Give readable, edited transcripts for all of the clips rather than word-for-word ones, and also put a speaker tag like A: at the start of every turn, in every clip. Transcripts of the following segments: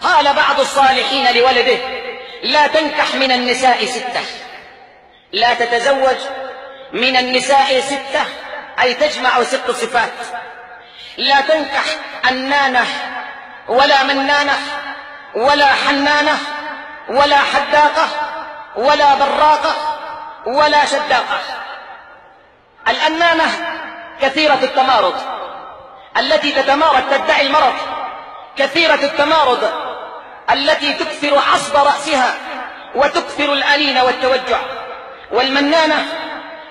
A: قال بعض الصالحين لولده: لا تنكح من النساء 6، لا تتزوج من النساء 6، أي تجمع 6 صفات. لا تنكح أنانة ولا منانة ولا حنانة ولا حداقة ولا براقة ولا شداقة. الأنانة كثيرة التمارض، التي تتمارض تدعي المرض، كثيرة التمارض التي تكثر عصب رأسها وتكثر الأنين والتوجع. والمنانة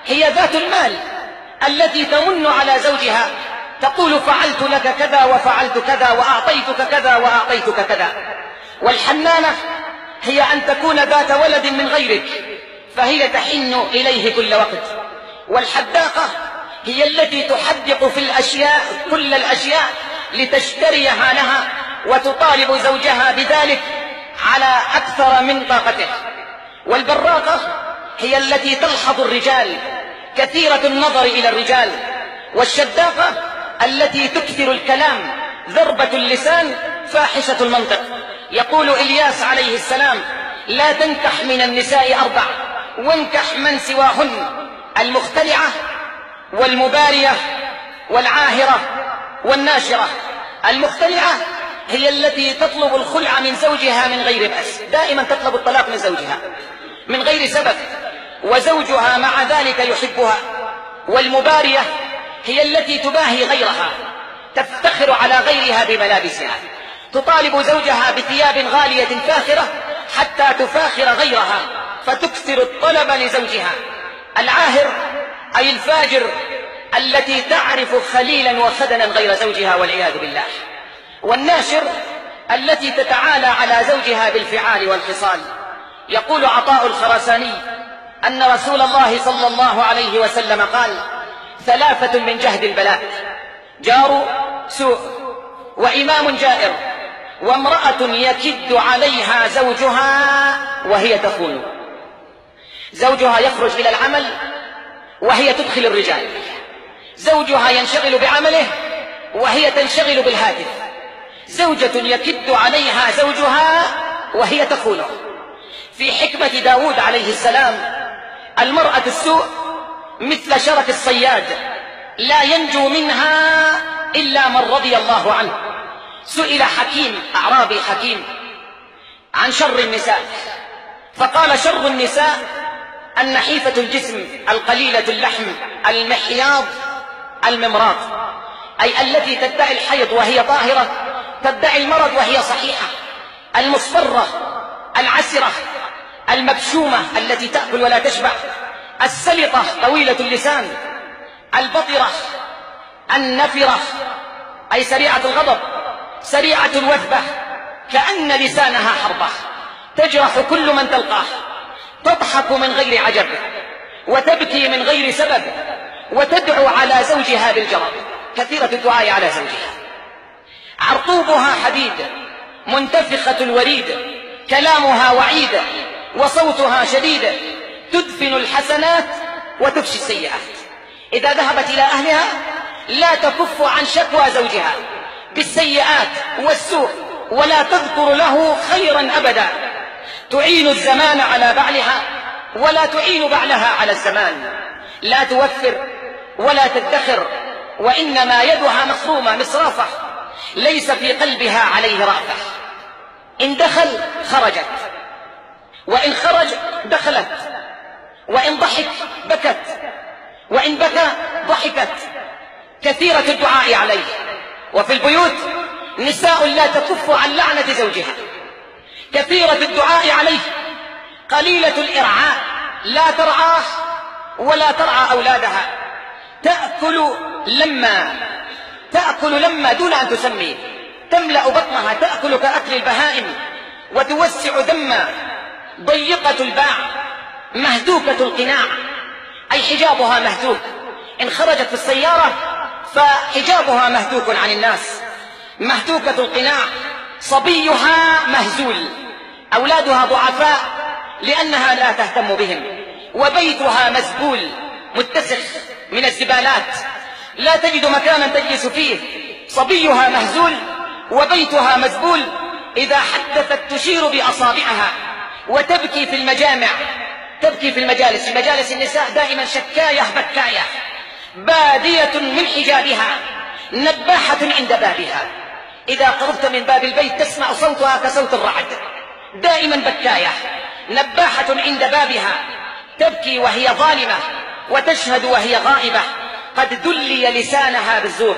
A: هي ذات المال التي تمن على زوجها، تقول: فعلت لك كذا وفعلت كذا وأعطيتك كذا وأعطيتك كذا. والحنانة هي أن تكون ذات ولد من غيرك، فهي تحن إليه كل وقت. والحداقة هي التي تحدق في الأشياء كل الأشياء لتشتريها لها وتطالب زوجها بذلك على أكثر من طاقته. والبراقة هي التي تلحظ الرجال، كثيرة النظر إلى الرجال. والشداقة التي تكثر الكلام، ذربة اللسان، فاحشة المنطق. يقول إلياس عليه السلام: لا تنكح من النساء 4، وانكح من سواهن: المختلعة والمبارية والعاهرة والناشرة. المختلعة هي التي تطلب الخلع من زوجها من غير بأس، دائما تطلب الطلاق من زوجها من غير سبب، وزوجها مع ذلك يحبها. والمبارية هي التي تباهي غيرها، تفتخر على غيرها بملابسها، تطالب زوجها بثياب غالية فاخرة حتى تفاخر غيرها فتكثر الطلب لزوجها. العاهر أي الفاجر، التي تعرف خليلا وخدنا غير زوجها والعياذ بالله. والناشر التي تتعالى على زوجها بالفعال والخصال. يقول عطاء الخراساني أن رسول الله صلى الله عليه وسلم قال: 3 من جهد البلاء: جار سوء، وإمام جائر، وامرأة يكد عليها زوجها وهي تخون. زوجها يخرج إلى العمل وهي تدخل الرجال، زوجها ينشغل بعمله وهي تنشغل بالهاتف، زوجة يكد عليها زوجها وهي تخونه. في حكمة داود عليه السلام: المرأة السوء مثل شرك الصياد، لا ينجو منها إلا من رضي الله عنه. سئل حكيم أعرابي حكيم عن شر النساء، فقال: شر النساء النحيفة الجسم، القليلة اللحم، المحياض، الممراض، أي التي تدعي الحيض وهي طاهرة، تدعي المرض وهي صحيحة، المصفرة، العسرة، المبشومة التي تأكل ولا تشبع، السلطة طويلة اللسان، البطرة، النفرة أي سريعة الغضب، سريعة الوثبة، كأن لسانها حربة، تجرح كل من تلقاه، تضحك من غير عجب وتبكي من غير سبب، وتدعو على زوجها بالجرب، كثيرة الدعاء على زوجها. عرطوبها حديد، منتفخة الوريد، كلامها وعيد، وصوتها شديد، تدفن الحسنات وتفشي السيئات. إذا ذهبت إلى أهلها لا تكف عن شكوى زوجها بالسيئات والسوء، ولا تذكر له خيرا أبدا. تعين الزمان على بعلها ولا تعين بعلها على الزمان، لا توفر ولا تدخر، وإنما يدها مخرومة مصرافة، ليس في قلبها عليه رأفة. إن دخل خرجت، وإن خرج دخلت، وإن ضحك بكت، وإن بكى ضحكت. كثيرة الدعاء عليه. وفي البيوت نساء لا تكف عن لعنة زوجها، كثيرة الدعاء عليه، قليلة الإرعاء، لا ترعاه ولا ترعى أولادها، تأكل لما دون أن تسمي، تملأ بطنها، تأكل كأكل البهائم، وتوسع دما، ضيقة الباع، مهدوكة القناع، أي حجابها مهدوك. إن خرجت في السيارة فحجابها مهدوك عن الناس، مهدوكة القناع. صبيها مهزول، أولادها ضعفاء لأنها لا تهتم بهم، وبيتها مزبول متسخ من الزبالات، لا تجد مكانا تجلس فيه. صبيها مهزول وبيتها مزبول، إذا حدثت تشير بأصابعها وتبكي في المجامع، تبكي في المجالس. في مجالس النساء دائما شكاية بكاية، بادية من حجابها، نباحة عند بابها. إذا قربت من باب البيت تسمع صوتها كصوت الرعد، دائما بكاية، نباحة عند بابها، تبكي وهي ظالمة وتشهد وهي غائبة. قد دلي لسانها بالزور،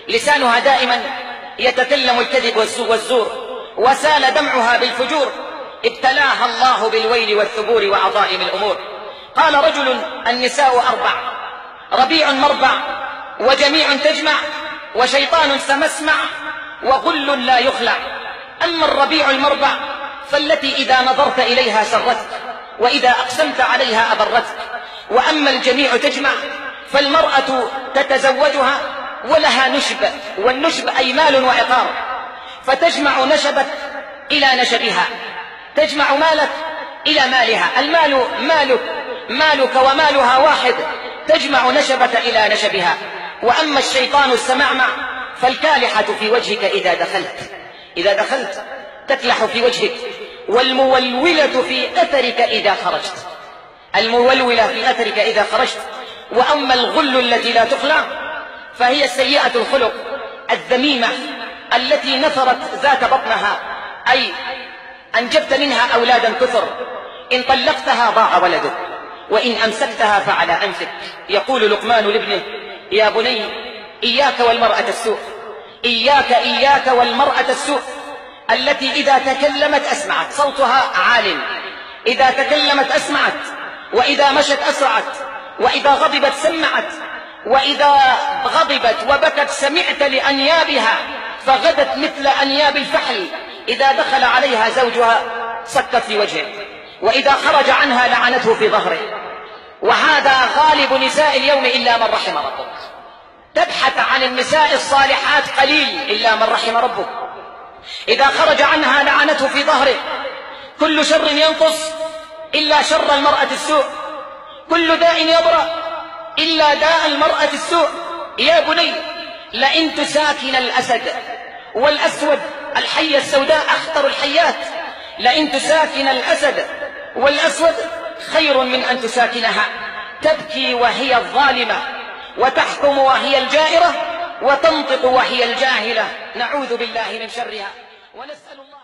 A: لسانها دائما يتكلم الكذب والزور، وسال دمعها بالفجور. ابتلاها الله بالويل والثبور وعظائم الأمور. قال رجل: النساء 4، ربيع مربع، وجميع تجمع، وشيطان سمسمع، وغل لا يخلع. أما الربيع المربع فالتي إذا نظرت إليها سرتك، وإذا أقسمت عليها أبرتك. وأما الجميع تجمع فالمرأة تتزوجها ولها نشب، والنشب أي مال وعقار، فتجمع نشبك إلى نشبها، تجمع مالك إلى مالها. المال مالك ومالها واحد، تجمع نشبك إلى نشبها. وأما الشيطان السمعمع فالكالحة في وجهك إذا دخلت تكلح في وجهك، والمولولة في أثرك إذا خرجت، المولولة في أثرك إذا خرجت. وأما الغل التي لا تخلع فهي السيئة الخلق الذميمة التي نثرت ذات بطنها، أي أنجبت منها أولادا كثر، إن طلقتها ضاع ولدك، وإن أمسكتها فعلى أنفك. يقول لقمان لابنه: يا بني إياك والمرأة السوء، إياك والمرأة السوء التي إذا تكلمت أسمعت، صوتها عال، إذا تكلمت أسمعت، وإذا مشت أسرعت، وإذا غضبت سمعت، وإذا غضبت وبكت سمعت لأنيابها، فغدت مثل أنياب الفحل. إذا دخل عليها زوجها صكت في وجهه، وإذا خرج عنها لعنته في ظهره. وهذا غالب نساء اليوم إلا من رحم ربك. تبحث عن النساء الصالحات قليل إلا من رحم ربك. إذا خرج عنها لعنته في ظهره. كل شر ينقص إلا شر المرأة السوء، كل داء يبرأ إلا داء المرأة السوء. يا بني لئن تساكن الأسد والأسود، الحية السوداء أخطر الحيات، لئن تساكن الأسد والأسود خير من أن تساكنها. تبكي وهي الظالمة، وتحكم وهي الجائرة، وتنطق وهي الجاهلة. نعوذ بالله من شرها ونسأل الله